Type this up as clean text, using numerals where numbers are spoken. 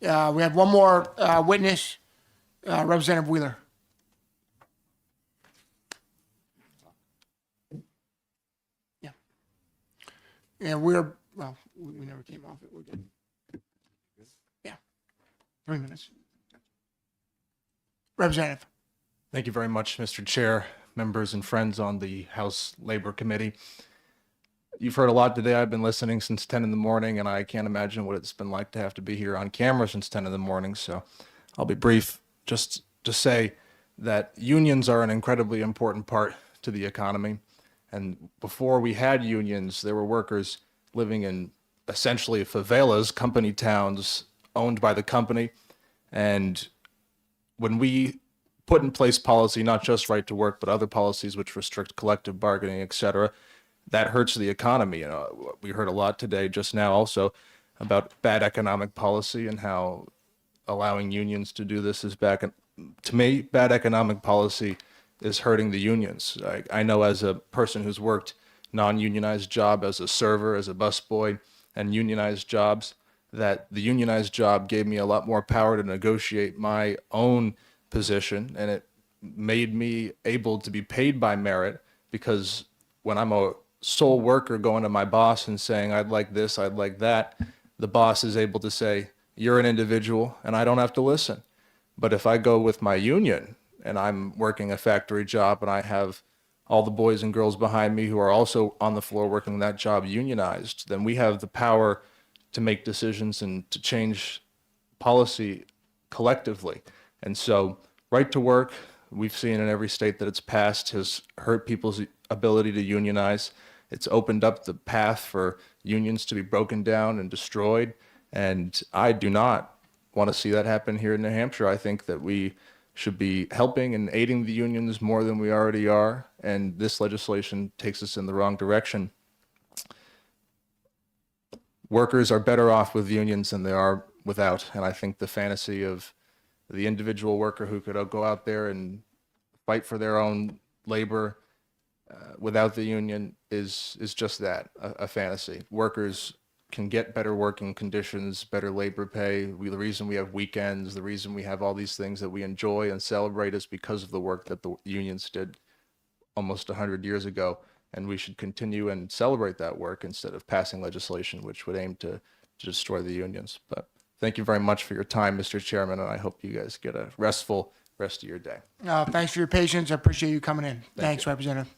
We have one more witness, Representative Wheeler. Yeah. And we never came off it. We're good. Yeah. 3 minutes. Representative. Thank you very much, Mr. Chair, members and friends on the House Labor Committee. You've heard a lot today. I've been listening since 10 in the morning, and I can't imagine what it's been like to have to be here on camera since 10 in the morning. So I'll be brief, just to say that unions are an incredibly important part to the economy. And before we had unions, there were workers living in essentially favelas, company towns owned by the company. And when we put in place policy, not just right to work, but other policies which restrict collective bargaining, et cetera, that hurts the economy. We heard a lot today just now also about bad economic policy and how allowing unions to do this is bad. To me, bad economic policy is hurting the unions. I know as a person who's worked non-unionized job as a server, as a busboy, and unionized jobs, that the unionized job gave me a lot more power to negotiate my own position, and it made me able to be paid by merit, because when I'm a sole worker going to my boss and saying, I'd like this, I'd like that, the boss is able to say, you're an individual and I don't have to listen. But if I go with my union and I'm working a factory job and I have all the boys and girls behind me who are also on the floor working that job unionized, then we have the power to make decisions and to change policy collectively. And so right to work, we've seen in every state that it's passed, has hurt people's ability to unionize. It's opened up the path for unions to be broken down and destroyed. And I do not want to see that happen here in New Hampshire. I think that we should be helping and aiding the unions more than we already are. And this legislation takes us in the wrong direction. Workers are better off with unions than they are without. And I think the fantasy of the individual worker who could go out there and fight for their own labor without the union is just that, a fantasy. Workers can get better working conditions, better labor pay. The reason we have weekends, the reason we have all these things that we enjoy and celebrate is because of the work that the unions did almost 100 years ago. And we should continue and celebrate that work instead of passing legislation which would aim to destroy the unions. But thank you very much for your time, Mr. Chairman, and I hope you guys get a restful rest of your day. Thanks for your patience. I appreciate you coming in. Thanks, you. Representative.